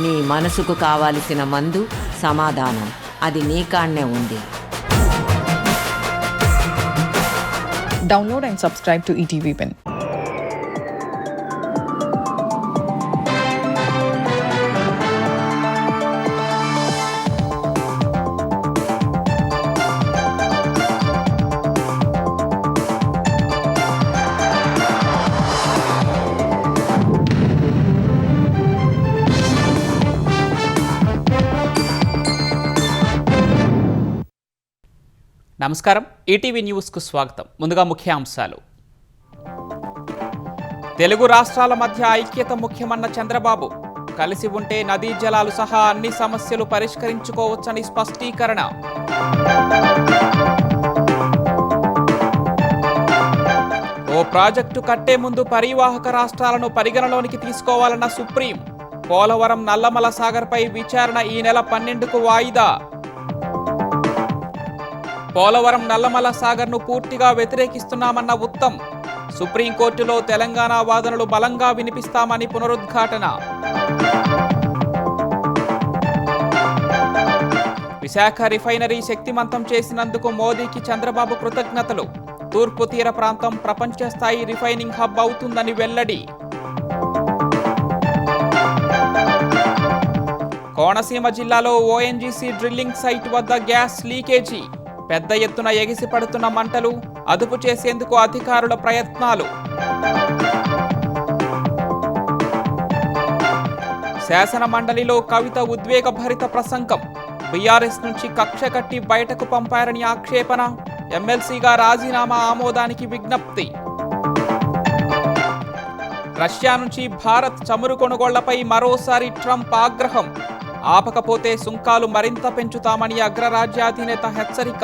నీ మనసుకు కావలసిన మందు సమాధానం, అది నీ కాడనే ఉంది. Download and subscribe to ETV Win. నమస్కారం, ఈటీవీ న్యూస్కు స్వాగతం. ముందుగా ముఖ్యాంశాలు. తెలుగు రాష్ట్రాల మధ్య ఐక్యత ముఖ్యమన్న చంద్రబాబు, కలిసి ఉంటే నదీ జలాలు సహా అన్ని సమస్యలు పరిష్కరించుకోవచ్చని స్పష్టీకరణ. ఓ ప్రాజెక్టు కట్టే ముందు పరివాహక రాష్ట్రాలను పరిగణలోనికి తీసుకోవాలన్న సుప్రీం. పోలవరం నల్లమల సాగర్పై విచారణ ఈ నెల 12కు వాయిదా. పోలవరం నల్లమల సాగర్ను పూర్తిగా వ్యతిరేకిస్తున్నామన్న ఉత్తమ్. సుప్రీంకోర్టులో తెలంగాణ వాదనలు బలంగా వినిపిస్తామని పునరుద్ఘాటన. విశాఖ రిఫైనరీ శక్తిమంతం చేసినందుకు మోదీకి చంద్రబాబు కృతజ్ఞతలు. తూర్పు తీర ప్రాంతం ప్రపంచ స్థాయి రిఫైనింగ్ హబ్ అవుతుందని వెల్లడి. కోనసీమ జిల్లాలో ఓఎన్జీసీ డ్రిల్లింగ్ సైట్ వద్ద గ్యాస్ లీకేజీ. పెద్ద ఎత్తున ఎగిసి పడుతున్న మంటలు, అదుపు చేసేందుకు అధికారుల ప్రయత్నాలు. శాసన మండలిలో కవిత ఉద్వేగభరిత ప్రసంగం. బీఆర్ఎస్ నుంచి కక్ష కట్టి బయటకు పంపారని ఆక్షేపణ. ఎమ్మెల్సీగా రాజీనామా ఆమోదానికి విజ్ఞప్తి. రష్యా నుంచి భారత్ చమురు కొనుగోళ్లపై మరోసారి ట్రంప్ ఆగ్రహం. ఆపకపోతే సుంకాలు మరింత పెంచుతామని అగ్రరాజ్యాధినేత హెచ్చరిక.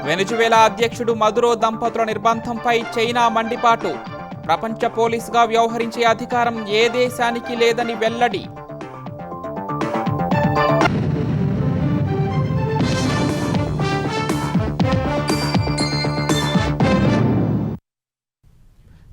వెనిజువేలా అధ్యక్షుడు మదురో దంపతుల నిర్బంధంపై చైనా మండిపాటు. ప్రపంచ పోలీసుగా వ్యవహరించే అధికారం ఏ దేశానికి లేదని వెల్లడి.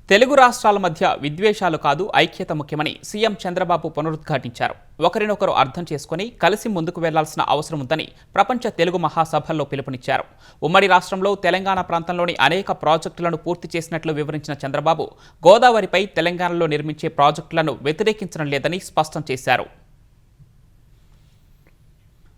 తెలుగు రాష్ట్రాల మధ్య విద్వేషాలు కాదు, ఐక్యత ముఖ్యమని సీఎం చంద్రబాబు పునరుద్ఘాటించారు. ఒకరినొకరు అర్థం చేసుకుని కలిసి ముందుకు వెళ్లాల్సిన అవసరం ఉందని ప్రపంచ తెలుగు మహాసభల్లో పిలుపునిచ్చారు. ఉమ్మడి రాష్ట్రంలో తెలంగాణ ప్రాంతంలోని అనేక ప్రాజెక్టులను పూర్తి చేసినట్లు వివరించిన చంద్రబాబు, గోదావరిపై తెలంగాణలో నిర్మించే ప్రాజెక్టులను వ్యతిరేకించడం లేదని స్పష్టం చేశారు.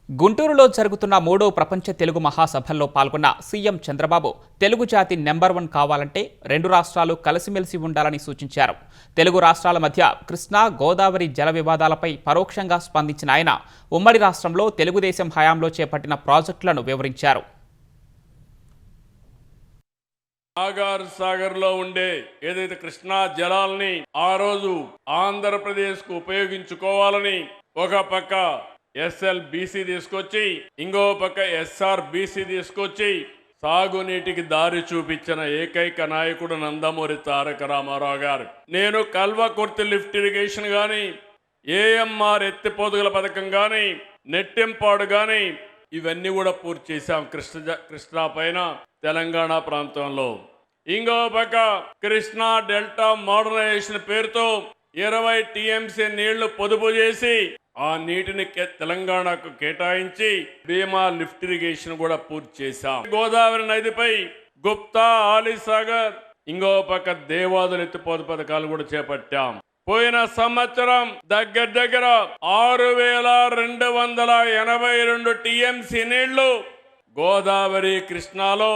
గుంటూరులో జరుగుతున్న 3వ ప్రపంచ తెలుగు మహాసభల్లో పాల్గొన్న సీఎం చంద్రబాబు, తెలుగు జాతి నెంబర్ 1 కావాలంటే 2 రాష్ట్రాలు కలిసిమెలిసి ఉండాలని సూచించారు. తెలుగు రాష్ట్రాల మధ్య కృష్ణా, గోదావరి జల వివాదాలపై పరోక్షంగా స్పందించిన ఆయన, ఉమ్మడి రాష్ట్రంలో తెలుగుదేశం హయాంలో చేపట్టిన ప్రాజెక్టులను వివరించారు. నాగార్ సాగర్ లో ఉండే ఏదైతే కృష్ణా జలాల్ని ఆ రోజు ఆంధ్రప్రదేశ్ కు ఉపయోగించుకోవాలని ఒక పక్క SLBC తీసుకొచ్చి, ఇంకో పక్క SRBC తీసుకొచ్చి సాగునీటికి దారి చూపించిన ఏకైక నాయకుడు నందమూరి తారక రామారావు గారు. నేను కల్వకుర్తి లిఫ్ట్ ఇరిగేషన్ గాని, AMR ఎత్తిపోతుగల పథకం గాని, నెట్టింపాడు గాని ఇవన్నీ కూడా పూర్తి చేశాం కృష్ణా పైన తెలంగాణ ప్రాంతంలో. ఇంకో పక్క కృష్ణా డెల్టా మోడర్నైజేషన్ పేరుతో 20 TMC నీళ్లు పొదుపు చేసి ఆ నీటిని తెలంగాణకు కేటాయించి భీమా లిఫ్ట్ ఇరిగేషన్ కూడా పూర్తి చేశాం. గోదావరి నదిపై గుప్తా, ఆలీసాగర్, ఇంకో పక్క దేవాదులు ఎత్తిపోత పథకాలు కూడా చేపట్టాం. పోయిన సంవత్సరం దగ్గర 6282 TMC నీళ్లు గోదావరి కృష్ణాలో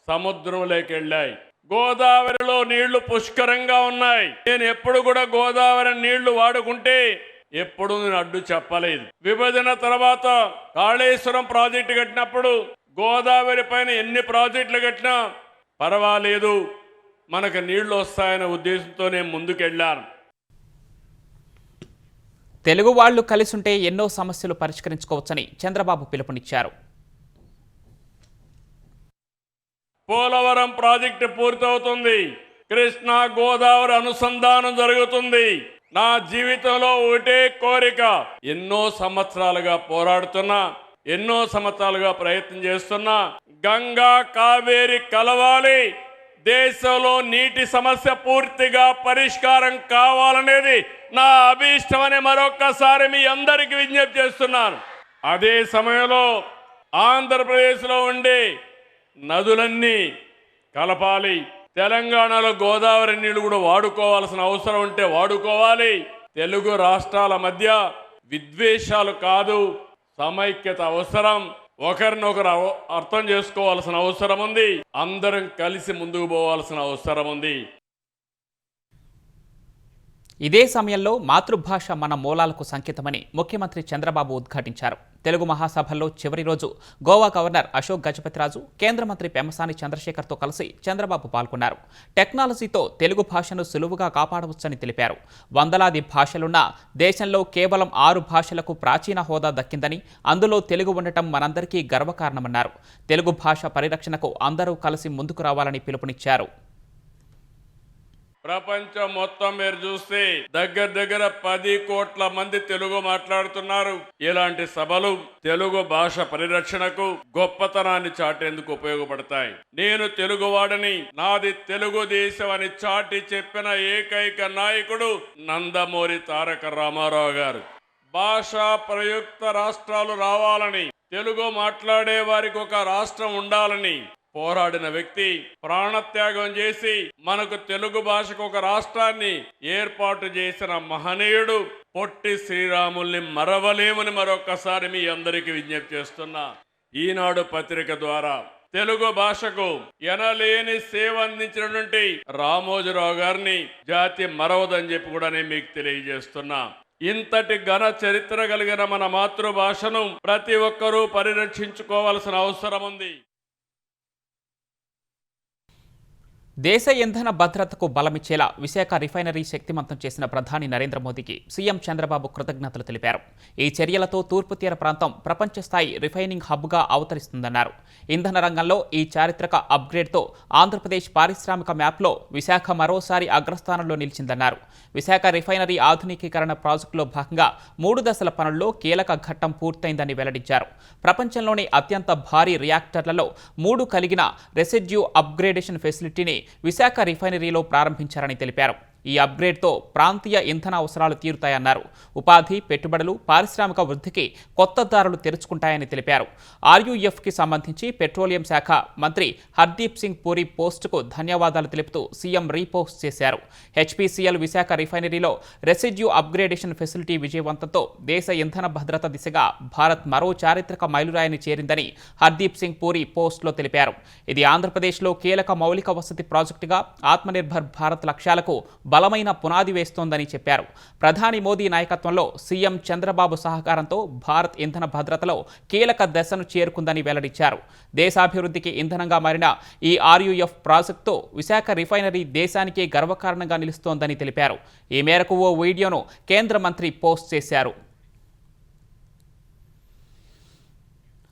సముద్రంలోకి వెళ్ళాయి. గోదావరిలో నీళ్లు పుష్కరంగా ఉన్నాయి. నేను ఎప్పుడు కూడా గోదావరి నీళ్లు వాడుకుంటే ఎప్పుడు నేను అడ్డు చెప్పలేదు. విభజన తర్వాత కాళేశ్వరం ప్రాజెక్టు కట్టినప్పుడు గోదావరి పైన ఎన్ని ప్రాజెక్టులు కట్టినా పర్వాలేదు, మనకు నీళ్లు వస్తాయనే ఉద్దేశంతో నేను ముందుకెళ్లాను. తెలుగు వాళ్లు కలిసుంటే ఎన్నో సమస్యలు పరిష్కరించుకోవచ్చని చంద్రబాబు పిలుపునిచ్చారు. పోలవరం ప్రాజెక్టు పూర్తవుతుంది. కృష్ణా గోదావరి అనుసంధానం జరుగుతుంది. నా జీవితంలో ఒకటే కోరిక, ఎన్నో సంవత్సరాలుగా పోరాడుతున్నా, ఎన్నో సంవత్సరాలుగా ప్రయత్నం చేస్తున్నా, గంగా కావేరి కలవాలి, దేశంలో నీటి సమస్య పూర్తిగా పరిష్కారం కావాలనేది నా అభీష్టమని మరొక్కసారి మీ అందరికీ విజ్ఞప్తి చేస్తున్నాను. అదే సమయంలో ఆంధ్రప్రదేశ్లో ఉండే నదులన్నీ కలపాలి. తెలంగాణలో గోదావరి నీళ్లు కూడా వాడుకోవాల్సిన అవసరం ఉంటే వాడుకోవాలి. తెలుగు రాష్ట్రాల మధ్య విద్వేషాలు కాదు, సమైక్యత అవసరం. ఒకరినొకరు అర్థం చేసుకోవాల్సిన అవసరం ఉంది. అందరం కలిసి ముందుకు పోవాల్సిన అవసరం ఉంది. ఇదే సమయంలో మాతృభాష మన మూలాలకు సంకేతమని ముఖ్యమంత్రి చంద్రబాబు ఉద్ఘాటించారు. తెలుగు మహాసభల్లో చివరి రోజు గోవా గవర్నర్ అశోక్ గజపతిరాజు, కేంద్ర మంత్రి పెమ్మసాని చంద్రశేఖర్తో కలిసి చంద్రబాబు పాల్గొన్నారు. టెక్నాలజీతో తెలుగు భాషను సులువుగా కాపాడవచ్చని తెలిపారు. వందలాది భాషలున్న దేశంలో కేవలం 6 భాషలకు ప్రాచీన హోదా దక్కిందని, అందులో తెలుగు ఉండటం మనందరికీ గర్వకారణమన్నారు. తెలుగు భాష పరిరక్షణకు అందరూ కలిసి ముందుకు రావాలని పిలుపునిచ్చారు. ప్రపంచం మొత్తం మీరు చూస్తే దగ్గర 10 కోట్ల మంది తెలుగు మాట్లాడుతున్నారు. ఇలాంటి సభలు తెలుగు భాష పరిరక్షణకు గొప్పతనాన్ని చాటేందుకు ఉపయోగపడతాయి. నేను తెలుగువాడని, నాది తెలుగుదేశం అని చాటి చెప్పిన ఏకైక నాయకుడు నందమూరి తారక రామారావు గారు. భాషా ప్రయుక్త రాష్ట్రాలు రావాలని, తెలుగు మాట్లాడే వారికి ఒక రాష్ట్రం ఉండాలని పోరాడిన వ్యక్తి, ప్రాణత్యాగం చేసి మనకు తెలుగు భాషకు ఒక రాష్ట్రాన్ని ఏర్పాటు చేసిన మహనీయుడు పొట్టి శ్రీరాముల్ని మరవలేమని మరొక్కసారి మీ అందరికీ విజ్ఞప్తి చేస్తున్నా. ఈనాడు పత్రిక ద్వారా తెలుగు భాషకు ఎనలేని సేవ అందించినటువంటి రామోజీరావు గారిని జాతి మరవదని చెప్పి కూడా నేను మీకు తెలియజేస్తున్నా. ఇంతటి ఘన చరిత్ర కలిగిన మన మాతృభాషను ప్రతి ఒక్కరూ పరిరక్షించుకోవాల్సిన అవసరం ఉంది. దేశ ఇంధన భద్రతకు బలమిచ్చేలా విశాఖ రిఫైనరీ శక్తిమంతం చేసిన ప్రధాని నరేంద్ర మోదీకి సీఎం చంద్రబాబు కృతజ్ఞతలు తెలిపారు. ఈ చర్యలతో తూర్పు తీర ప్రాంతం ప్రపంచ స్థాయి రిఫైనింగ్ హబ్గా అవతరిస్తుందన్నారు. ఇంధన రంగంలో ఈ చారిత్రక అప్గ్రేడ్తో ఆంధ్రప్రదేశ్ పారిశ్రామిక మ్యాప్లో విశాఖ మరోసారి అగ్రస్థానంలో నిలిచిందన్నారు. విశాఖ రిఫైనరీ ఆధునికీకరణ ప్రాజెక్టులో భాగంగా 3 దశల పనుల్లో కీలక ఘట్టం పూర్తయిందని వెల్లడించారు. ప్రపంచంలోని అత్యంత భారీ రియాక్టర్లలో 3 కలిగిన రెసిడ్యూ అప్గ్రేడేషన్ ఫెసిలిటీని విశాఖ రిఫైనరీలో ప్రారంభించారని తెలిపారు. ఈ అప్గ్రేడ్తో ప్రాంతీయ ఇంధన అవసరాలు తీరుతాయన్నారు. ఉపాధి, పెట్టుబడులు, పారిశ్రామిక వృద్ధికి కొత్త దారులు తెరుచుకుంటాయని తెలిపారు. ఆర్యూఎఫ్కి సంబంధించి పెట్రోలియం శాఖ మంత్రి హర్దీప్ సింగ్ పూరి పోస్టుకు ధన్యవాదాలు తెలుపుతూ సీఎం రీపోస్ట్ చేశారు. హెచ్పీసీఎల్ విశాఖ రిఫైనరీలో రెసిడ్యూ అప్గ్రేడేషన్ ఫెసిలిటీ విజయవంతంతో దేశ ఇంధన భద్రత దిశగా భారత్ మరో చారిత్రక మైలురాయిని చేరిందని హర్దీప్ సింగ్ పూరి పోస్టులో తెలిపారు. ఇది ఆంధ్రప్రదేశ్లో కీలక మౌలిక వసతి ప్రాజెక్టుగా ఆత్మనిర్భర్ భారత్ లక్ష్యాలకు బలమైన పునాది వేస్తోందని చెప్పారు. ప్రధాని మోదీ నాయకత్వంలో సీఎం చంద్రబాబు సహకారంతో భారత్ ఇంధన భద్రతలో కీలక దశను చేరుకుందని వెల్లడించారు. దేశాభివృద్ధికి ఇంధనంగా మారిన ఈ ఆర్యూఎఫ్ ప్రాజెక్టుతో విశాఖ రిఫైనరీ దేశానికే గర్వకారణంగా నిలుస్తోందని తెలిపారు. ఈ మేరకు ఓ వీడియోను కేంద్ర మంత్రి పోస్ట్ చేశారు.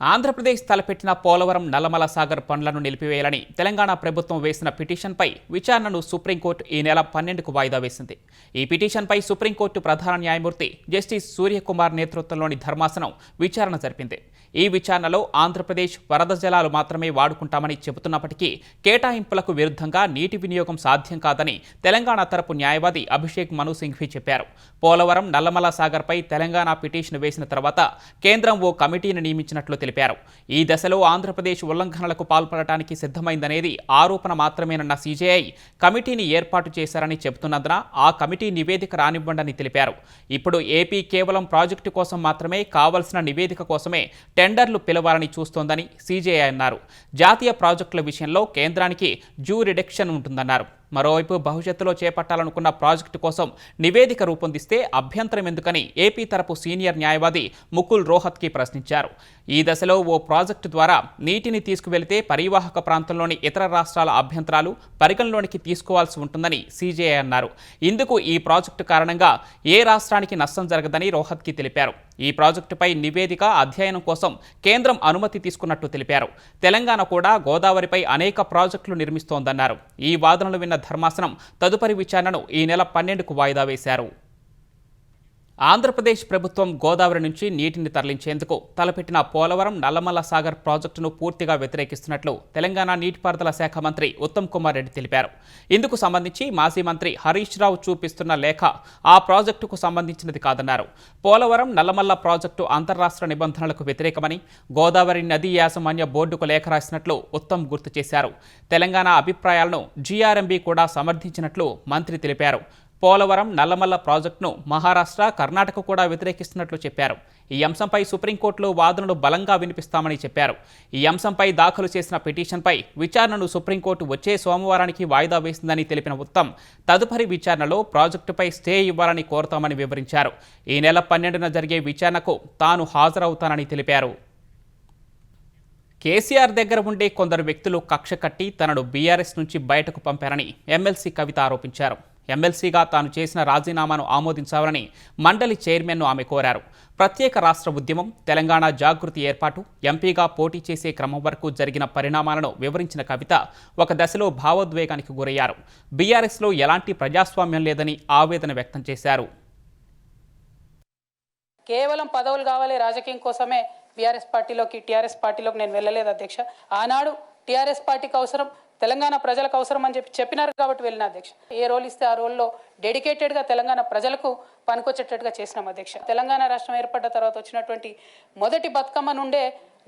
ఆంధ్రప్రదేశ్ తలపెట్టిన పోలవరం నల్లమల సాగర్ పనులను నిలిపివేయాలని తెలంగాణ ప్రభుత్వం వేసిన పిటిషన్పై విచారణను సుప్రీంకోర్టు ఈ నెల 12కు వాయిదా వేసింది. ఈ పిటిషన్పై సుప్రీంకోర్టు ప్రధాన న్యాయమూర్తి జస్టిస్ సూర్యకుమార్ నేతృత్వంలోని ధర్మాసనం విచారణ జరిపింది. ఈ విచారణలో ఆంధ్రప్రదేశ్ వరద జలాలు మాత్రమే వాడుకుంటామని చెబుతున్నప్పటికీ కేటాయింపులకు విరుద్ధంగా నీటి వినియోగం సాధ్యం కాదని తెలంగాణ తరపు న్యాయవాది అభిషేక్ మను సింఘ్వి చెప్పారు. పోలవరం నల్లమల సాగర్పై తెలంగాణ పిటిషన్ వేసిన తర్వాత కేంద్రం ఓ కమిటీని నియమించినట్లు తెలిపారు. ఈ దశలో ఆంధ్రప్రదేశ్ ఉల్లంఘనలకు పాల్పడటానికి సిద్ధమైందనేది ఆరోపణ మాత్రమేనన్న సీజేఐ కమిటీని ఏర్పాటు చేశారని చెబుతున్నందున ఆ కమిటీ నివేదిక రానివ్వండని తెలిపారు. ఇప్పుడు ఏపీ కేవలం ప్రాజెక్టు కోసం మాత్రమే కావలసిన నివేదిక కోసమే టెండర్లు పిలవాలని చూస్తోందని సీజేఐ అన్నారు. జాతీయ ప్రాజెక్టుల విషయంలో కేంద్రానికి జ్యూరిడిక్షన్ ఉంటుందన్నారు. మరోవైపు భవిష్యత్తులో చేపట్టాలనుకున్న ప్రాజెక్టు కోసం నివేదిక రూపొందిస్తే అభ్యంతరం ఎందుకని ఏపీ తరపు సీనియర్ న్యాయవాది ముకుల్ రోహత్కి ప్రశ్నించారు. ఈ దశలో ఓ ప్రాజెక్టు ద్వారా నీటిని తీసుకువెళితే పరివాహక ప్రాంతంలోని ఇతర రాష్ట్రాల అభ్యంతరాలు పరిగణలోనికి తీసుకోవాల్సి ఉంటుందని సీజేఐ అన్నారు. ఇందుకు ఈ ప్రాజెక్టు కారణంగా ఏ రాష్ట్రానికి నష్టం జరగదని రోహత్కి తెలిపారు. ఈ ప్రాజెక్టుపై నివేదిక అధ్యయనం కోసం కేంద్రం అనుమతి తీసుకున్నట్టు తెలిపారు. తెలంగాణ కూడా గోదావరిపై అనేక ప్రాజెక్టులు నిర్మిస్తోందన్నారు. ఈ వాదనలు విన్న ధర్మాసనం తదుపరి విచారణను ఈ నెల 12కు వాయిదా వేశారు. ఆంధ్రప్రదేశ్ ప్రభుత్వం గోదావరి నుంచి నీటిని తరలించేందుకు తలపెట్టిన పోలవరం నల్లమల్ల సాగర్ ప్రాజెక్టును పూర్తిగా వ్యతిరేకిస్తున్నట్లు తెలంగాణ నీటిపారుదల శాఖ మంత్రి ఉత్తమ్ కుమార్ రెడ్డి తెలిపారు. ఇందుకు సంబంధించి మాజీ మంత్రి హరీష్ రావు చూపిస్తున్న లేఖ ఆ ప్రాజెక్టుకు సంబంధించినది కాదన్నారు. పోలవరం నల్లమల్ల ప్రాజెక్టు అంతర్రాష్ట్ర నిబంధనలకు వ్యతిరేకమని గోదావరి నదీ యాజమాన్య బోర్డుకు లేఖ రాసినట్లు ఉత్తమ్ గుర్తు చేశారు. తెలంగాణ అభిప్రాయాలను జీఆర్ఎంబీ కూడా సమర్థించినట్లు మంత్రి తెలిపారు. పోలవరం నల్లమల్ల ప్రాజెక్టును మహారాష్ట్ర, కర్ణాటక కూడా వ్యతిరేకిస్తున్నట్లు చెప్పారు. ఈ అంశంపై సుప్రీంకోర్టులో వాదనలు బలంగా వినిపిస్తామని చెప్పారు. ఈ అంశంపై దాఖలు చేసిన పిటిషన్పై విచారణను సుప్రీంకోర్టు వచ్చే సోమవారానికి వాయిదా వేసిందని తెలిపిన ఉత్తమ్ తదుపరి విచారణలో ప్రాజెక్టుపై స్టే ఇవ్వాలని కోరుతామని వివరించారు. ఈ నెల 12న జరిగే విచారణకు తాను హాజరవుతానని తెలిపారు. కేసీఆర్ దగ్గర ఉండే కొందరు వ్యక్తులు కక్ష కట్టి తనను బీఆర్ఎస్ నుంచి బయటకు పంపారని ఎమ్మెల్సీ కవిత ఆరోపించారు. ఎమ్మెల్సీగా తాను చేసిన రాజీనామాను ఆమోదించాలని మండలి చైర్మన్ను ఆమె కోరారు. ప్రత్యేక రాష్ట్ర ఉద్యమం, తెలంగాణ జాగృతి ఏర్పాటు, ఎంపీగా పోటీ చేసే క్రమం వరకు జరిగిన పరిణామాలను వివరించిన కవిత ఒక దశలో భావోద్వేగానికి గురయ్యారు. బీఆర్ఎస్లో ఎలాంటి ప్రజాస్వామ్యం లేదని ఆవేదన వ్యక్తం చేశారు. కేవలం పదవులు కావాలి రాజకీయం కోసమే టీఆర్ఎస్ పార్టీలోకి నేను వెళ్ళలేదు అధ్యక్ష. ఆనాడు టీఆర్ఎస్ పార్టీకి అవసరం, తెలంగాణ ప్రజలకు అవసరం అని చెప్పినారు కాబట్టి వెళ్ళిన అధ్యక్ష. ఏ రోల్ ఇస్తే ఆ రోల్లో డెడికేటెడ్గా తెలంగాణ ప్రజలకు పనికొచ్చేటట్టుగా చేసినాం అధ్యక్ష. తెలంగాణ రాష్ట్రం ఏర్పడ్డ తర్వాత వచ్చినటువంటి మొదటి బతుకమ్మ నుండే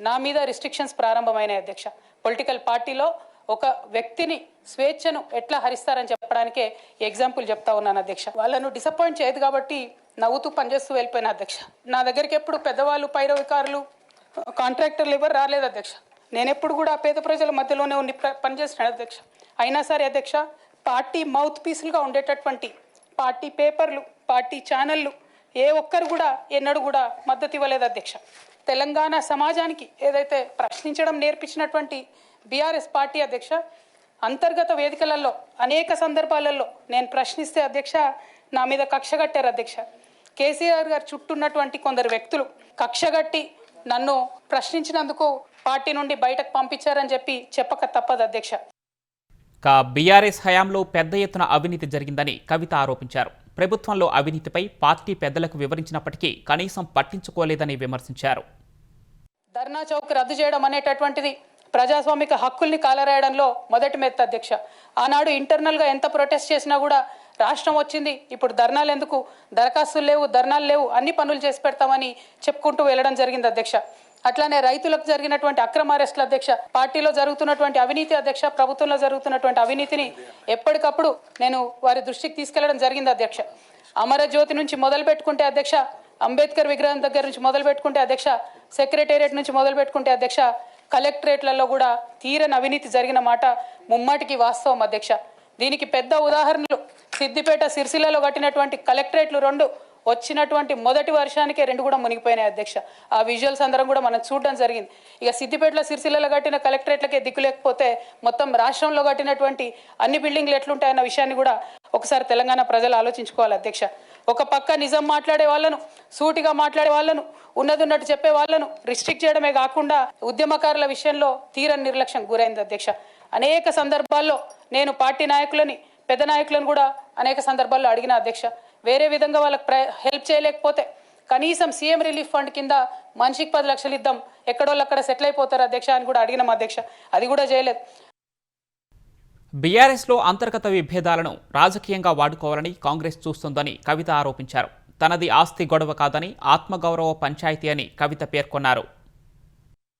నా మీద రిస్ట్రిక్షన్స్ ప్రారంభమైనాయి అధ్యక్ష. పొలిటికల్ పార్టీలో ఒక వ్యక్తిని స్వేచ్ఛను ఎట్లా హరిస్తారని చెప్పడానికే ఎగ్జాంపుల్ చెప్తా ఉన్నాను అధ్యక్ష. వాళ్ళను డిసప్పాయింట్ చేయదు కాబట్టి నవ్వుతూ పనిచేస్తూ వెళ్ళిపోయిన అధ్యక్ష. నా దగ్గరికి ఎప్పుడు పెద్దవాళ్ళు, పైరవికారులు, కాంట్రాక్టర్లు ఎవరు రాలేదు అధ్యక్ష. నేను ఎప్పుడు కూడా పేద ప్రజల మధ్యలోనే ఉండి పనిచేస్తున్నాను అధ్యక్ష. అయినా సరే అధ్యక్ష, పార్టీ మౌత్ పీసులుగా ఉండేటటువంటి పార్టీ పేపర్లు, పార్టీ ఛానళ్ళు ఏ ఒక్కరు కూడా ఎన్నడూ కూడా మద్దతు ఇవ్వలేదు అధ్యక్ష. తెలంగాణ సమాజానికి ఏదైతే ప్రశ్నించడం నేర్పించినటువంటి బీఆర్ఎస్ పార్టీ అధ్యక్ష, అంతర్గత వేదికలలో అనేక సందర్భాలలో నేను ప్రశ్నిస్తే అధ్యక్ష నా మీద కక్షగట్టారు అధ్యక్ష. కేసీఆర్ గారు చుట్టూన్నటువంటి కొందరు వ్యక్తులు కక్షగట్టి నన్ను ప్రశ్నించినందుకు పార్టీ నుండి బయటకు పంపించారని చెప్పక తప్పదు అధ్యక్ష. బీఆర్ఎస్ హయాంలో పెద్ద ఎత్తున అవినీతి జరిగిందని కవిత ఆరోపించారు. ప్రభుత్వంలో అవినీతిపై పార్టీ పెద్దలకు వివరించినప్పటికీ కనీసం పట్టించుకోలేదని విమర్శించారు. ధర్నా చౌక్ రద్దు చేయడం అనేటటువంటిది ప్రజాస్వామిక హక్కుల్ని కాలరాయడంలో మొదటి మెత్త అధ్యక్ష. ఆనాడు ఇంటర్నల్గా ఎంత ప్రొటెస్ట్ చేసినా కూడా రాష్ట్రం వచ్చింది, ఇప్పుడు ధర్నాలు ఎందుకు, దరఖాస్తులు లేవు, ధర్నాలు లేవు, అన్ని పనులు చేసి పెడతామని చెప్పుకుంటూ వెళ్ళడం జరిగింది అధ్యక్ష. అట్లానే రైతులకు జరిగినటువంటి అక్రమ అరెస్టుల అధ్యక్ష, పార్టీలో జరుగుతున్నటువంటి అవినీతి అధ్యక్ష, ప్రభుత్వంలో జరుగుతున్నటువంటి అవినీతిని ఎప్పటికప్పుడు నేను వారి దృష్టికి తీసుకెళ్లడం జరిగింది అధ్యక్ష. అమరజ్యోతి నుంచి మొదలు పెట్టుకుంటే అధ్యక్ష, అంబేద్కర్ విగ్రహం దగ్గర నుంచి మొదలు పెట్టుకుంటే అధ్యక్ష, సెక్రటేరియట్ నుంచి మొదలు పెట్టుకుంటే అధ్యక్ష, కలెక్టరేట్లలో కూడా తీరని అవినీతి జరిగిన మాట ముమ్మాటికి వాస్తవం అధ్యక్ష. దీనికి పెద్ద ఉదాహరణలు సిద్దిపేట, సిరిసిల్లలో కట్టినటువంటి కలెక్టరేట్లు 2 వచ్చినటువంటి మొదటి వర్షానికే 2 కూడా మునిగిపోయినాయి అధ్యక్ష. ఆ విజువల్స్ అందరం కూడా మనం చూడడం జరిగింది. ఇక సిద్దిపేటలో, సిరిసిల్లలో కట్టిన కలెక్టరేట్లకే దిక్కు లేకపోతే మొత్తం రాష్ట్రంలో కట్టినటువంటి అన్ని బిల్డింగ్లు ఎట్లుంటాయన్న విషయాన్ని కూడా ఒకసారి తెలంగాణ ప్రజలు ఆలోచించుకోవాలి అధ్యక్ష. ఒక పక్క నిజం మాట్లాడే వాళ్ళను, సూటిగా మాట్లాడే వాళ్ళను, ఉన్నట్టు చెప్పే వాళ్ళను రిస్ట్రిక్ట్ చేయడమే కాకుండా ఉద్యమకారుల విషయంలో తీరని నిర్లక్ష్యం గురైంది అధ్యక్ష. అనేక సందర్భాల్లో నేను పార్టీ నాయకులని, పెద్ద నాయకులను కూడా అనేక సందర్భాల్లో అడిగిన అధ్యక్ష. వేరే విధంగా వాళ్ళకి హెల్ప్ చేయలేకపోతే కనీసం సీఎం రిలీఫ్ ఫండ్ కింద మనిషికి 10 లక్షలు ఇద్దాం, ఎక్కడోళ్ళు అక్కడ సెటిల్ అయిపోతారు అధ్యక్ష అని కూడా అడిగినాం అధ్యక్ష. అది కూడా చేయలేదు. బీఆర్ఎస్లో అంతర్గత విభేదాలను రాజకీయంగా వాడుకోవాలని కాంగ్రెస్ చూస్తోందని కవిత ఆరోపించారు. తనది ఆస్తి గొడవ కాదని ఆత్మగౌరవ పంచాయతీ అని కవిత పేర్కొన్నారు.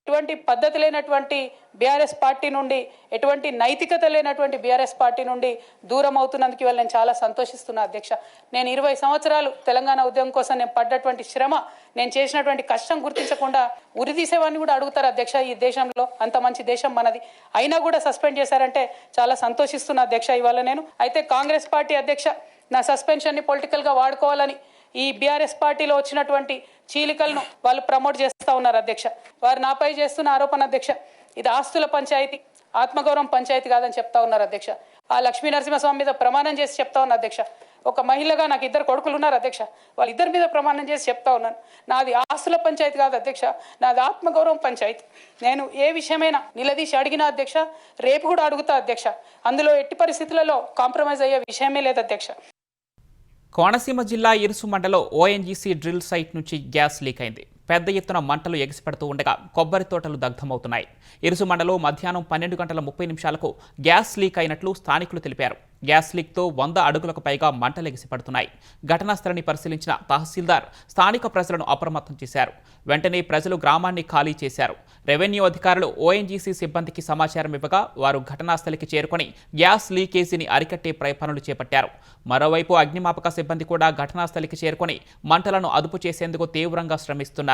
ఎటువంటి పద్ధతి లేనటువంటి బీఆర్ఎస్ పార్టీ నుండి, ఎటువంటి నైతికత లేనటువంటి బీఆర్ఎస్ పార్టీ నుండి దూరం అవుతున్నందుకు ఇవాళ నేను చాలా సంతోషిస్తున్నా అధ్యక్ష. నేను 20 సంవత్సరాలు తెలంగాణ ఉద్యమం కోసం నేను పడ్డటువంటి శ్రమ, నేను చేసినటువంటి కష్టం గుర్తించకుండా ఉరిదీసేవాడిని కూడా అడుగుతారు అధ్యక్ష. ఈ దేశంలో అంత మంచి దేశం మనది, అయినా కూడా సస్పెండ్ చేశారంటే చాలా సంతోషిస్తున్నా అధ్యక్ష ఇవాళ నేను. అయితే కాంగ్రెస్ పార్టీ అధ్యక్ష నా సస్పెన్షన్ని పొలిటికల్గా వాడుకోవాలని ఈ బీఆర్ఎస్ పార్టీలో వచ్చినటువంటి చీలికలను వాళ్ళు ప్రమోట్ చేస్తూ ఉన్నారు అధ్యక్ష. వారు నాపై చేస్తున్న ఆరోపణ అధ్యక్ష, ఇది ఆస్తుల పంచాయతీ, ఆత్మగౌరవం పంచాయతీ కాదని చెప్తా ఉన్నారు అధ్యక్ష. ఆ లక్ష్మీ నరసింహస్వామి మీద ప్రమాణం చేసి చెప్తా ఉన్నా అధ్యక్ష. ఒక మహిళగా నాకు 2 కొడుకులు ఉన్నారు అధ్యక్ష, వాళ్ళిద్దరి మీద ప్రమాణం చేసి చెప్తా ఉన్నాను, నాది ఆస్తుల పంచాయతీ కాదు అధ్యక్ష, నాది ఆత్మగౌరవం పంచాయతీ. నేను ఏ విషయమైనా నిలదీసి అడిగినా అధ్యక్ష, రేపు కూడా అడుగుతా అధ్యక్ష. అందులో ఎట్టి పరిస్థితులలో కాంప్రమైజ్ అయ్యే విషయమే లేదు అధ్యక్ష. కోనసీమ జిల్లా ఇరుసు మండలం ఓఎన్జీసీ డ్రిల్ సైట్ నుంచి గ్యాస్ లీక్ అయింది. పెద్ద ఎత్తున మంటలు ఎగిసిపడుతూ ఉండగా కొబ్బరి తోటలు దగ్ధమవుతున్నాయి. ఇరుసు మండలం మధ్యాహ్నం 12:30 గ్యాస్ లీక్ అయినట్లు స్థానికులు తెలిపారు. గ్యాస్ లీక్తో 100 అడుగులకు పైగా మంటలు ఎగిసిపడుతున్నాయి. ఘటనా స్థలాన్ని పరిశీలించిన తహసీల్దార్ స్థానిక ప్రజలను అప్రమత్తం చేశారు. వెంటనే ప్రజలు గ్రామాన్ని ఖాళీ చేశారు. రెవెన్యూ అధికారులు ఓఎన్జీసీ సిబ్బందికి సమాచారం ఇవ్వగా వారు ఘటనా స్థలికి చేరుకొని గ్యాస్ లీకేజీని అరికట్టే పనులు చేపట్టారు. మరోవైపు అగ్నిమాపక సిబ్బంది కూడా ఘటనా స్థలికి చేరుకొని మంటలను అదుపు చేసేందుకు తీవ్రంగా శ్రమిస్తున్నారు.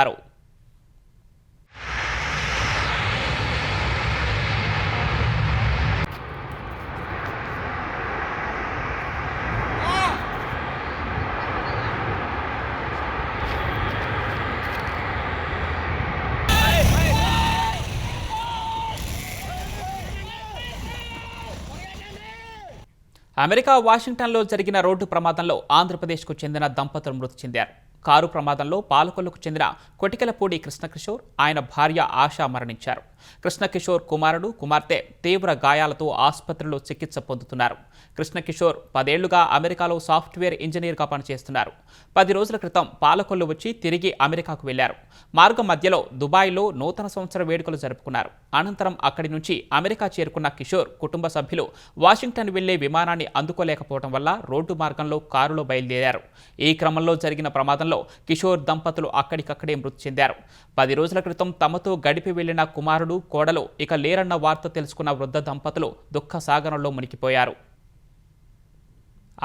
అమెరికా వాషింగ్టన్లో జరిగిన రోడ్డు ప్రమాదంలో ఆంధ్రప్రదేశ్కు చెందిన దంపతులు మృతి చెందారు. కారు ప్రమాదంలో పాలకొల్లుకు చెందిన కొటికలపూడి కృష్ణకిషోర్, ఆయన భార్య ఆశ మరణించారు. కృష్ణకిషోర్ కుమారుడు, కుమార్తె తీవ్ర గాయాలతో ఆసుపత్రిలో చికిత్స పొందుతున్నారు. కృష్ణకిషోర్ 10 ఏళ్లుగా అమెరికాలో సాఫ్ట్వేర్ ఇంజనీర్గా పనిచేస్తున్నారు. 10 రోజుల క్రితం పాలకొల్లు వచ్చి తిరిగి అమెరికాకు వెళ్లారు. మార్గం మధ్యలో దుబాయ్లో నూతన సంవత్సర వేడుకలు జరుపుకున్నారు. అనంతరం అక్కడి నుంచి అమెరికా చేరుకున్న కిషోర్ కుటుంబ సభ్యులు వాషింగ్టన్ వెళ్లే విమానాన్ని అందుకోలేకపోవడం వల్ల రోడ్డు మార్గంలో కారులో బయలుదేరారు. ఈ క్రమంలో జరిగిన ప్రమాదంలో కిషోర్ దంపతులు అక్కడికక్కడే మృతి చెందారు. 10 రోజుల క్రితం తమతో గడిపి వెళ్లిన కుమారుడు, కోడలు ఇక లేరన్న వార్త తెలుసుకున్న వృద్ధ దంపతులు దుఃఖ సాగరంలో మునిగిపోయారు.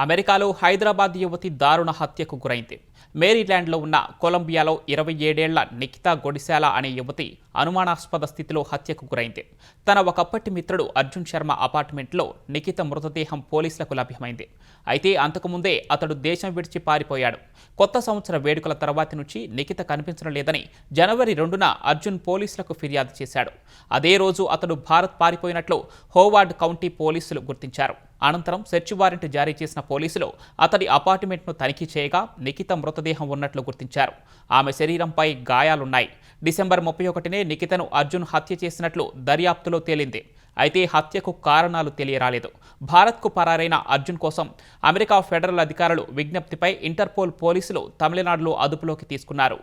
అమెరికాలో హైదరాబాద్ యువతి దారుణ హత్యకు గురైంది. మేరీల్యాండ్లో ఉన్న కొలంబియాలో 27 ఏళ్ల నిఖితా గొడిశాల అనే యువతి అనుమానాస్పద స్థితిలో హత్యకు గురైంది. తన ఒకప్పటి మిత్రుడు అర్జున్ శర్మ అపార్ట్మెంట్లో నిఖిత మృతదేహం పోలీసులకు లభ్యమైంది. అయితే అంతకుముందే అతడు దేశం విడిచి పారిపోయాడు. కొత్త సంవత్సర వేడుకల తర్వాత నుంచి నిఖిత కనిపించడం లేదని జనవరి 2న అర్జున్ పోలీసులకు ఫిర్యాదు చేశాడు. అదే రోజు అతడు భారత్ పారిపోయినట్లు హోవార్డ్ కౌంటీ పోలీసులు గుర్తించారు. అనంతరం సెర్చ్ వారెంట్ జారీ చేసిన పోలీసులు అతడి అపార్ట్మెంట్ను తనిఖీ చేయగా నిఖిత మృతదేహం ఉన్నట్లు గుర్తించారు. ఆమె శరీరంపై గాయాలున్నాయి. డిసెంబర్ 31నే నిఖితను అర్జున్ హత్య చేసినట్లు దర్యాప్తులో తేలింది. అయితే హత్యకు కారణాలు తెలియరాలేదు. భారత్కు పరారైన అర్జున్ కోసం అమెరికా ఫెడరల్ అధికారులు విజ్ఞప్తిపై ఇంటర్పోల్ పోలీసులు తమిళనాడులో అదుపులోకి తీసుకున్నారు.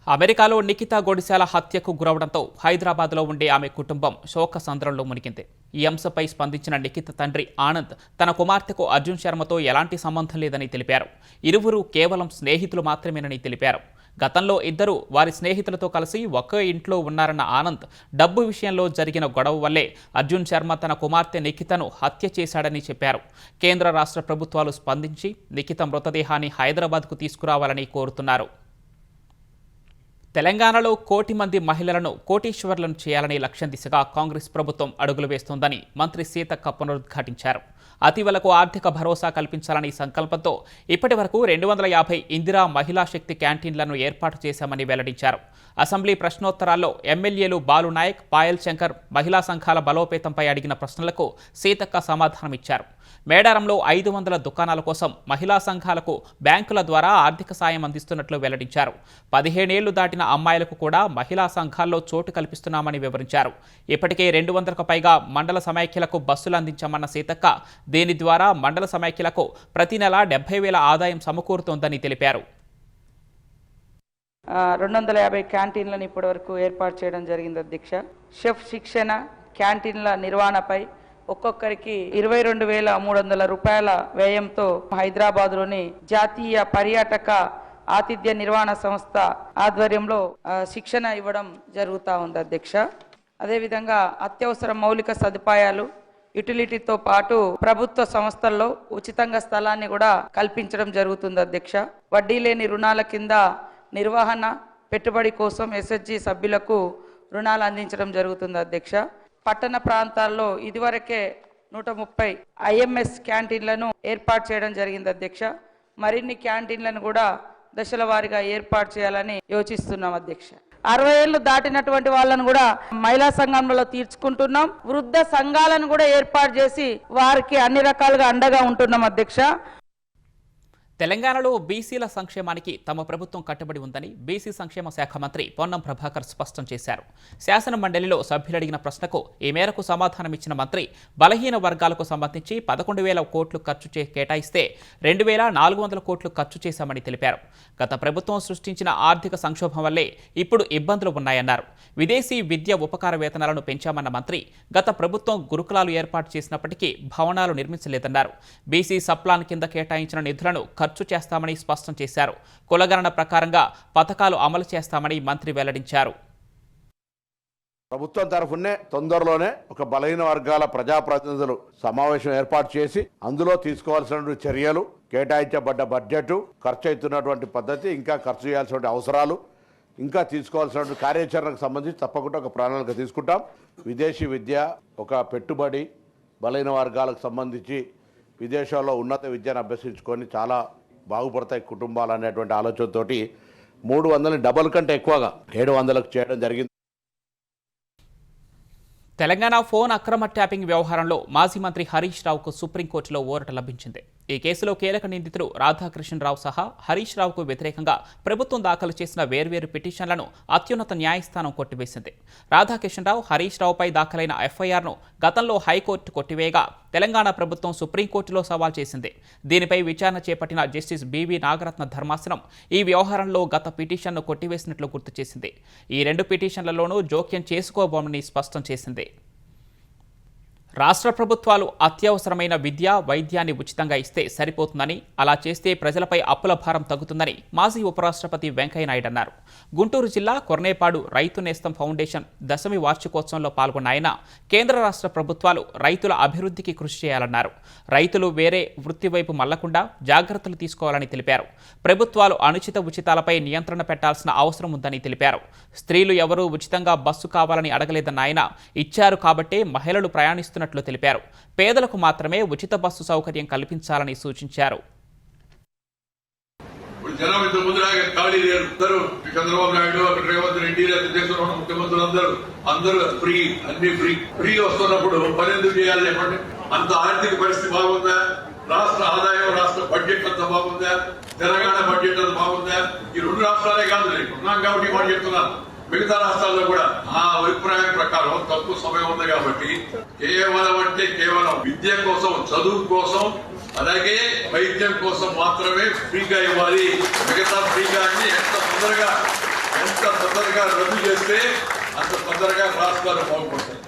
అమెరికాలో నిఖితా గొడిశాల హత్యకు గురవడంతో హైదరాబాద్లో ఉండే ఆమె కుటుంబం శోకసంద్రంలో మునిగింది. ఈ అంశంపై స్పందించిన నిఖిత తండ్రి ఆనంద్ తన కుమార్తెకు అర్జున్ శర్మతో ఎలాంటి సంబంధం లేదని తెలిపారు. ఇరువురు కేవలం స్నేహితులు మాత్రమేనని తెలిపారు. గతంలో ఇద్దరు వారి స్నేహితులతో కలిసి ఒకే ఇంట్లో ఉన్నారన్న ఆనంద్ డబ్బు విషయంలో జరిగిన గొడవ వల్లే అర్జున్ శర్మ తన కుమార్తె నిఖితను హత్య చేశాడని చెప్పారు. కేంద్ర రాష్ట్ర ప్రభుత్వాలు స్పందించి నిఖిత మృతదేహాన్ని హైదరాబాద్కు తీసుకురావాలని కోరుతున్నారు. తెలంగాణలో 1 కోటి మంది మహిళలను కోటీశ్వర్లను చేయాలనే లక్ష్యం దిశగా కాంగ్రెస్ ప్రభుత్వం అడుగులు వేస్తోందని మంత్రి సీతక్క పునరుద్ఘాటించారు. అతివలకు ఆర్థిక భరోసా కల్పించాలనే సంకల్పంతో ఇప్పటి వరకు 250 ఇందిరా మహిళా శక్తి క్యాంటీన్లను ఏర్పాటు చేశామని వెల్లడించారు. అసెంబ్లీ ప్రశ్నోత్తరాల్లో ఎమ్మెల్యేలు బాలునాయక్, పాయల్ శంకర్ మహిళా సంఘాల బలోపేతంపై అడిగిన ప్రశ్నలకు సీతక్క సమాధానమిచ్చారు. మేడారంలో 500 దుకాణాల కోసం మహిళా సంఘాలకు బ్యాంకుల ద్వారా ఆర్థిక సాయం అందిస్తున్నట్లు వెల్లడించారు. 15 ఏళ్లు దాటిన అమ్మాయిలకు కూడా మహిళా సంఘాల్లో చోటు కల్పిస్తున్నామని వివరించారు. ఇప్పటికే 200కు పైగా మండల సమైక్యలకు బస్సులు అందించామన్న సీతక్క దీని ద్వారా మండల సమైక్యలకు ప్రతి నెల 70,000 ఆదాయం సమకూరుతోందని తెలిపారు. 250 క్యాంటీన్లను ఇప్పటివరకు ఏర్పాటు చేయడం జరిగింది అధ్యక్ష. షెఫ్ శిక్షణ, క్యాంటీన్ల నిర్వహణపై ఒక్కొక్కరికి 22,300 రూపాయల వ్యయంతో హైదరాబాద్లోని జాతీయ పర్యాటక ఆతిథ్య నిర్వహణ సంస్థ ఆధ్వర్యంలో శిక్షణ ఇవ్వడం జరుగుతూ ఉంది అధ్యక్ష. అదేవిధంగా అత్యవసర మౌలిక సదుపాయాలు, యుటిలిటీతో పాటు ప్రభుత్వ సంస్థల్లో ఉచితంగా స్థలాన్ని కూడా కల్పించడం జరుగుతుంది అధ్యక్ష. వడ్డీ లేని రుణాల కింద నిర్వహణ, పెట్టుబడి కోసం ఎస్హెచ్జి సభ్యులకు రుణాలు అందించడం జరుగుతుంది అధ్యక్ష. పట్టణ ప్రాంతాల్లో ఇదివరకే 130 IMS క్యాంటీన్లను ఏర్పాటు చేయడం జరిగింది అధ్యక్ష. మరిన్ని క్యాంటీన్లను కూడా దశల వారీగా ఏర్పాటు చేయాలని యోచిస్తున్నాం అధ్యక్ష. 60 ఏళ్లు దాటినటువంటి వాళ్ళను కూడా మహిళా సంఘంలో తీర్చుకుంటున్నాం. వృద్ధ సంఘాలను కూడా ఏర్పాటు చేసి వారికి అన్ని రకాలుగా అండగా ఉంటున్నాం అధ్యక్ష. తెలంగాణలో బీసీల సంక్షేమానికి తమ ప్రభుత్వం కట్టుబడి ఉందని బీసీ సంక్షేమ శాఖ మంత్రి పొన్నం ప్రభాకర్ స్పష్టం చేశారు. శాసన మండలిలో సభ్యులు అడిగిన ప్రశ్నకు ఈ మేరకు సమాధానమిచ్చిన మంత్రి బలహీన వర్గాలకు సంబంధించి 11,000 కోట్లు కేటాయిస్తే 2,400 కోట్లు ఖర్చు చేశామని తెలిపారు. గత ప్రభుత్వం సృష్టించిన ఆర్థిక సంక్షోభం వల్లే ఇప్పుడు ఇబ్బందులు ఉన్నాయన్నారు. విదేశీ విద్య ఉపకార వేతనాలను పెంచామన్న మంత్రి గత ప్రభుత్వం గురుకులాలు ఏర్పాటు చేసినప్పటికీ భవనాలు నిర్మించలేదన్నారు. బీసీ సప్లాన్ కింద కేటాయించిన నిధులను ఖర్చు చేస్తామని స్పష్టం చేశారు. కులగణన ప్రకారంగా పథకాలు అమలు చేస్తామని మంత్రి వెల్లడించారు. ప్రభుత్వం తరఫునే తొందరలోనే ఒక బలహీన వర్గాల ప్రజాప్రతినిధులు సమావేశం ఏర్పాటు చేసి అందులో తీసుకోవాల్సిన చర్యలు, కేటాయించబడ్డ బడ్జెట్, ఖర్చు అవుతున్నటువంటి పద్ధతి, ఇంకా ఖర్చు చేయాల్సిన అవసరాలు, ఇంకా తీసుకోవాల్సిన కార్యాచరణకు సంబంధించి తప్పకుండా ఒక ప్రణాళిక తీసుకుంటాం. విదేశీ విద్య ఒక పెట్టుబడి, బలహీన వర్గాలకు సంబంధించి విదేశాల్లో ఉన్నత విద్యను అభ్యసించుకొని చాలా బాగుపడతాయి కుటుంబాలు అనేటువంటి ఆలోచనతోటి 300 డబల్ కంటే ఎక్కువగా 700కు చేయడం జరిగింది. తెలంగాణ ఫోన్ అక్రమ ట్యాపింగ్ వ్యవహారంలో మాజీ మంత్రి హరీష్ రావుకు సుప్రీంకోర్టులో ఊరట లభించింది. ఈ కేసులో కీలక నిందితుడు రాధాకృష్ణరావు సహా హరీష్ రావుకు వ్యతిరేకంగా ప్రభుత్వం దాఖలు చేసిన వేర్వేరు పిటిషన్లను అత్యున్నత న్యాయస్థానం కొట్టివేసింది. రాధాకృష్ణరావు, హరీష్ రావుపై దాఖలైన ఎఫ్ఐఆర్ను గతంలో హైకోర్టు కొట్టివేయగా తెలంగాణ ప్రభుత్వం సుప్రీంకోర్టులో సవాల్ చేసింది. దీనిపై విచారణ చేపట్టిన జస్టిస్ బివి నాగరత్న ధర్మాసనం ఈ వ్యవహారంలో గత పిటిషన్ను కొట్టివేసినట్లు గుర్తు చేసింది. ఈ 2 పిటిషన్లలోనూ జోక్యం చేసుకోబోమని స్పష్టం చేసింది. రాష్ట్ర ప్రభుత్వాలు అత్యవసరమైన విద్య, వైద్యాన్ని ఉచితంగా ఇస్తే సరిపోతుందని, అలా చేస్తే ప్రజలపై అప్పుల భారం తగ్గుతుందని మాజీ ఉపరాష్ట్రపతి వెంకయ్యనాయుడు అన్నారు. గుంటూరు జిల్లా కొర్నేపాడు రైతు నేస్తం ఫౌండేషన్ 10వ వార్షికోత్సవంలో పాల్గొన్న ఆయన కేంద్ర రాష్ట్ర ప్రభుత్వాలు రైతుల అభివృద్ధికి కృషి చేయాలన్నారు. రైతులు వేరే వృత్తి వైపు మళ్లకుండా జాగ్రత్తలు తీసుకోవాలని తెలిపారు. ప్రభుత్వాలు అనుచిత ఉచితాలపై నియంత్రణ పెట్టాల్సిన అవసరం ఉందని తెలిపారు. స్త్రీలు ఎవరూ ఉచితంగా బస్సు కావాలని అడగలేదన్న ఆయన ఇచ్చారు కాబట్టే మహిళలు ప్రయాణిస్తున్న తెలిపారు. పేదలకు మాత్రమే ఉచిత బస్సు సౌకర్యం కల్పించాలని సూచించారు. జనం ఇంత ముందులాగా ఖాళీ లేరు. చంద్రబాబు నాయుడు, రేవంత్ రెడ్డి, దేశంలో ఉన్న ముఖ్యమంత్రులు అందరూ ఫ్రీ, అన్ని ఫ్రీ వస్తున్నప్పుడు పని ఎందుకు చేయాలి చెప్పండి? అంత ఆర్థిక పరిస్థితి బాగుందా? రాష్ట్ర ఆదాయం, రాష్ట్ర బడ్జెట్ అంత బాగుందా? తెలంగాణ బడ్జెట్ అంత బాగుందా? ఈ 2 రాష్ట్రాలే కాదు, ఉన్నాం కాబట్టి మాట చెప్తున్నాను. మిగతా రాష్ట్రాల్లో కూడా ఆ అభిప్రాయం ప్రకారం తక్కువ సమయం ఉంది కాబట్టి కేవలం విద్య కోసం, చదువు కోసం, అలాగే వైద్యం కోసం మాత్రమే ఫ్రీగా ఇవ్వాలి. మిగతా ఫ్రీగా అన్ని ఎంత తొందరగా రద్దు చేస్తే అంత తొందరగా రాష్ట్రాలు బాగుపడతాయి.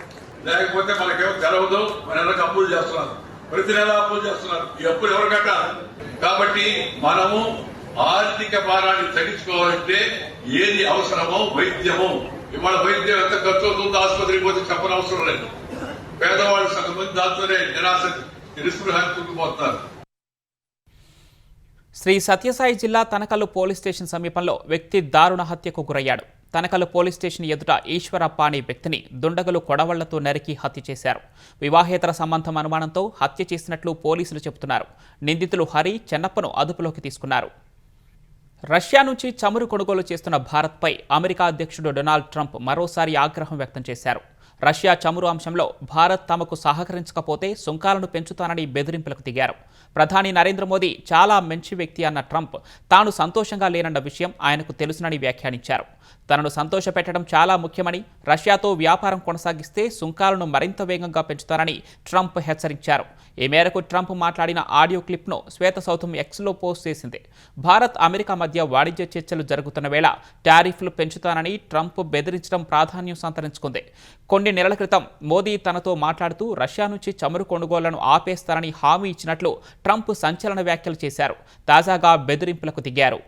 లేకపోతే మనకేమో తెలవదు. మన నెలకు అప్పులు చేస్తున్నారు, ప్రతి నెల అప్పులు చేస్తున్నారు. ఈ అప్పులు ఎవరు కట్టాలి? కాబట్టి మనము ఆర్థిక భారాన్ని తగ్గించుకోవాలంటే ఏది అవసరమో వైద్యము. ఇవాళ వైద్యం ఎంత ఖర్చు అవుతుందో ఆసుపత్రికి పోతే చెప్పనవసరం లేదు. పేదవాళ్ళు సగం మంది దాంతోనే నిస్పృహానికి కుంగిపోతున్నారు. శ్రీ సత్యసాయి జిల్లా తనకల్లు పోలీస్ స్టేషన్ సమీపంలో వ్యక్తి దారుణ హత్యకు గురయ్యాడు. తనకల్లు పోలీస్ స్టేషన్ ఎదుట ఈశ్వరప్ప అనే వ్యక్తిని దుండగులు కొడవళ్లతో నరికి హత్య చేశారు. వివాహేతర సంబంధం అనుమానంతో హత్య చేసినట్లు పోలీసులు చెబుతున్నారు. నిందితులు హరి, చెన్నప్పను అదుపులోకి తీసుకున్నారు. రష్యా నుంచి చమురు కొనుగోలు చేస్తున్న భారత్పై అమెరికా అధ్యక్షుడు డొనాల్డ్ ట్రంప్ మరోసారి ఆగ్రహం వ్యక్తం చేశారు. రష్యా చమురు అంశంలో భారత్ తమకు సహకరించకపోతే సుంకాలను పెంచుతానని బెదిరింపులకు దిగారు. ప్రధాని నరేంద్ర మోదీ చాలా మంచి వ్యక్తి అన్న ట్రంప్ తాను సంతోషంగా లేనన్న విషయం ఆయనకు తెలుసునని వ్యాఖ్యానించారు. తనను సంతోషపెట్టడం చాలా ముఖ్యమని, రష్యాతో వ్యాపారం కొనసాగిస్తే సుంకాలను మరింత వేగంగా పెంచుతారని ట్రంప్ హెచ్చరించారు. ఈ మేరకు ట్రంప్ మాట్లాడిన ఆడియో క్లిప్ను శ్వేతసౌధం ఎక్స్లో పోస్ట్ చేసింది. భారత్, అమెరికా మధ్య వాణిజ్య చర్చలు జరుగుతున్న వేళ టారిఫ్లు పెంచుతానని ట్రంప్ బెదిరించడం ప్రాధాన్యం సంతరించుకుంది. కొన్ని నెలల క్రితం మోదీ తనతో మాట్లాడుతూ రష్యా నుంచి చమురు కొనుగోళ్లను ఆపేస్తారని హామీ ఇచ్చినట్లు ట్రంప్ సంచలన వ్యాఖ్యలు చేశారు. తాజాగా బెదిరింపులకు దిగారు.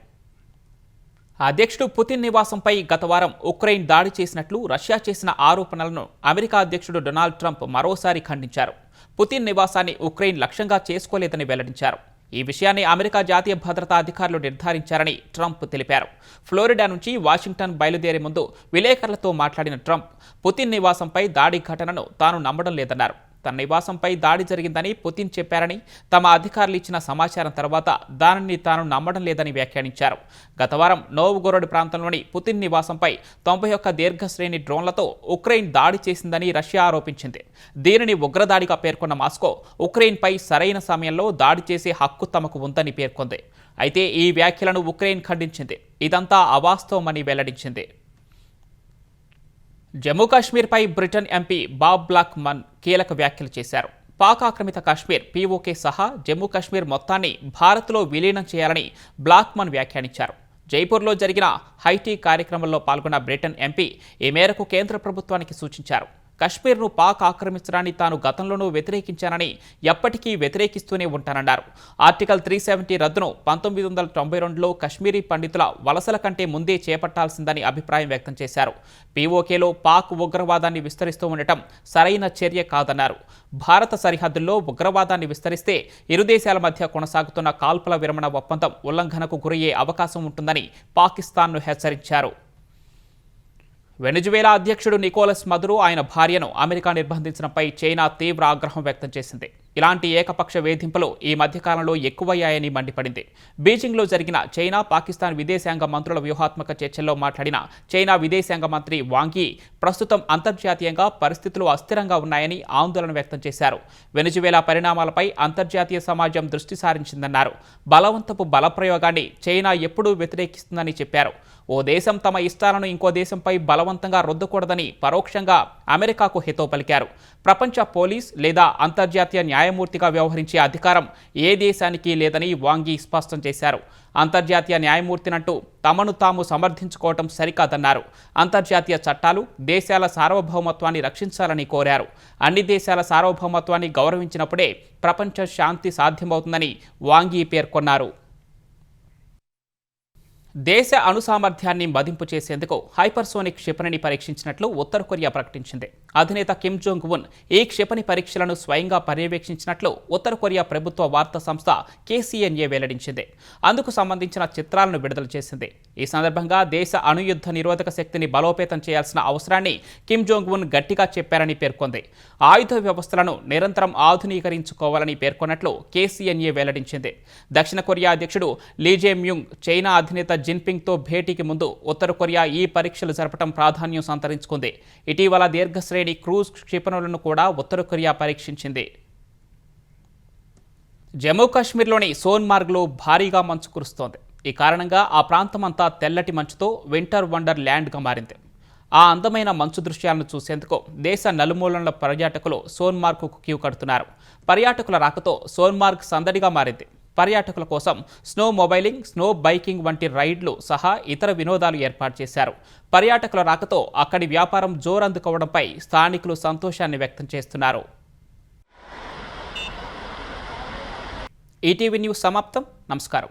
అధ్యక్షుడు పుతిన్ నివాసంపై గత వారం ఉక్రెయిన్ దాడి చేసినట్లు రష్యా చేసిన ఆరోపణలను అమెరికా అధ్యక్షుడు డొనాల్డ్ ట్రంప్ మరోసారి ఖండించారు. పుతిన్ నివాసాన్ని ఉక్రెయిన్ లక్ష్యంగా చేసుకోలేదని వెల్లడించారు. ఈ విషయాన్ని అమెరికా జాతీయ భద్రతా అధికారులు నిర్ధారించారని ట్రంప్ తెలిపారు. ఫ్లోరిడా నుంచి వాషింగ్టన్ బయలుదేరే ముందు విలేకరులతో మాట్లాడిన ట్రంప్ పుతిన్ నివాసంపై దాడి ఘటనను తాను నమ్మడం లేదన్నారు. తన నివాసంపై దాడి జరిగిందని పుతిన్ చెప్పారని, తమ అధికారులు ఇచ్చిన సమాచారం తర్వాత దానిని తాను నమ్మడం లేదని వ్యాఖ్యానించారు. గత వారం నోవ్గోరోడ్ ప్రాంతంలోని పుతిన్ నివాసంపై 91 దీర్ఘశ్రేణి డ్రోన్లతో ఉక్రెయిన్ దాడి చేసిందని రష్యా ఆరోపించింది. దీనిని ఉగ్రదాడిగా పేర్కొన్న మాస్కో ఉక్రెయిన్పై సరైన సమయంలో దాడి చేసే హక్కు తమకు ఉందని పేర్కొంది. అయితే ఈ వ్యాఖ్యలను ఉక్రెయిన్ ఖండించింది. ఇదంతా అవాస్తవమని వెల్లడించింది. జమ్మూ కాశ్మీర్పై బ్రిటన్ ఎంపీ బాబ్ బ్లాక్మన్ కీలక వ్యాఖ్యలు చేశారు. పాక్ ఆక్రమిత కాశ్మీర్ పీఓకే సహా జమ్మూ కాశ్మీర్ మొత్తాన్ని భారత్లో విలీనం చేయాలని బ్లాక్మన్ వ్యాఖ్యానించారు. జైపూర్లో జరిగిన హైటీ కార్యక్రమంలో పాల్గొన్న బ్రిటన్ ఎంపీ ఈ మేరకు కేంద్ర ప్రభుత్వానికి సూచించారు. కశ్మీర్ను పాక్ ఆక్రమించడాన్ని తాను గతంలోనూ వ్యతిరేకించానని ఎప్పటికీ వ్యతిరేకిస్తూనే ఉంటానన్నారు. ఆర్టికల్ 370 రద్దును 1992లో కశ్మీరీ పండితుల వలసల కంటే ముందే చేపట్టాల్సిందని అభిప్రాయం వ్యక్తం చేశారు. పీఓకేలో పాక్ ఉగ్రవాదాన్ని విస్తరిస్తూ ఉండటం సరైన చర్య కాదన్నారు. భారత సరిహద్దుల్లో ఉగ్రవాదాన్ని విస్తరిస్తే ఇరు దేశాల మధ్య కొనసాగుతున్న కాల్పుల విరమణ ఒప్పందం ఉల్లంఘనకు గురయ్యే అవకాశం ఉంటుందని పాకిస్తాన్ను హెచ్చరించారు. వెనిజువేలా అధ్యక్షుడు నికోలస్ మదురో ఆయన భార్యను అమెరికా నిర్బంధించడంపై చైనా తీవ్ర ఆగ్రహం వ్యక్తం చేసింది. ఇలాంటి ఏకపక్ష వేధింపులు ఈ మధ్యకాలంలో ఎక్కువయ్యాయని మండిపడింది. బీజింగ్లో జరిగిన చైనా పాకిస్తాన్ విదేశాంగ మంత్రుల వ్యూహాత్మక చర్చల్లో మాట్లాడిన చైనా విదేశాంగ మంత్రి వాంగ్ యీ ప్రస్తుతం అంతర్జాతీయంగా పరిస్థితులు అస్థిరంగా ఉన్నాయని ఆందోళన వ్యక్తం చేశారు. వెనిజువేలా పరిణామాలపై అంతర్జాతీయ సమాజం దృష్టి సారించిందన్నారు. బలవంతపు బలప్రయోగాన్ని చైనా ఎప్పుడూ వ్యతిరేకిస్తుందని చెప్పారు. ఓ దేశం తమ ఇష్టాలను ఇంకో దేశంపై బలవంతంగా రుద్దకూడదని పరోక్షంగా అమెరికాకు హితవు పలికారు. ప్రపంచ పోలీస్ లేదా అంతర్జాతీయ న్యాయమూర్తిగా వ్యవహరించే అధికారం ఏ దేశానికి లేదని వాంగ్ యీ స్పష్టం చేశారు. అంతర్జాతీయ న్యాయమూర్తినంటూ తమను తాము సమర్థించుకోవటం సరికాదన్నారు. అంతర్జాతీయ చట్టాలు దేశాల సార్వభౌమత్వాన్ని రక్షించాలని కోరారు. అన్ని దేశాల సార్వభౌమత్వాన్ని గౌరవించినప్పుడే ప్రపంచ శాంతి సాధ్యమవుతుందని వాంగ్ యీ పేర్కొన్నారు. దేశ అణుసామర్థ్యాన్ని మదింపు చేసేందుకు హైపర్సోనిక్ క్షిపణిని పరీక్షించినట్లు ఉత్తర కొరియా ప్రకటించింది. అధినేత కిమ్ జోంగ్ ఉన్ ఈ క్షిపణి పరీక్షలను స్వయంగా పర్యవేక్షించినట్లు ఉత్తర కొరియా ప్రభుత్వ వార్తా సంస్థ KCNA వెల్లడించింది. అందుకు సంబంధించిన చిత్రాలను విడుదల చేసింది. ఈ సందర్భంగా దేశ అణుయుద్ధ నిరోధక శక్తిని బలోపేతం చేయాల్సిన అవసరాన్ని కిమ్ జోంగ్ ఉన్ గట్టిగా చెప్పారని పేర్కొంది. ఆయుధ వ్యవస్థలను నిరంతరం ఆధునీకరించుకోవాలని పేర్కొన్నట్లు KCNA వెల్లడించింది. దక్షిణ కొరియా అధ్యక్షుడు లీ జే మ్యూంగ్ చైనా అధినేత జిన్పింగ్తో భేటీకి ముందు ఉత్తర కొరియా ఈ పరీక్షలు జరపడం ప్రాధాన్యం సంతరించుకుంది. ఇటీవల దీర్ఘశ్రేణి క్రూజ్ క్షిపణులను కూడా ఉత్తర కొరియా పరీక్షించింది. జమ్మూ కాశ్మీర్లోని సోన్మార్గ్లో భారీగా మంచు కురుస్తోంది. ఈ కారణంగా ఆ ప్రాంతమంతా తెల్లటి మంచుతో వింటర్ వండర్ ల్యాండ్గా మారింది. ఆ అందమైన మంచు దృశ్యాలను చూసేందుకు దేశ నలుమూలల పర్యాటకులు సోన్మార్గ్కు క్యూ కడుతున్నారు. పర్యాటకుల రాకతో సోన్మార్గ్ సందడిగా మారింది. పర్యాటకుల కోసం స్నో మొబైలింగ్, స్నో బైకింగ్ వంటి రైడ్లు సహా ఇతర వినోదాలు ఏర్పాటు చేశారు. పర్యాటకుల రాకతో అక్కడి వ్యాపారం జోరందుకోవడంపై స్థానికులు సంతోషాన్ని వ్యక్తం చేస్తున్నారు. ఈటీవీ న్యూస్ సమాప్తం. నమస్కారం.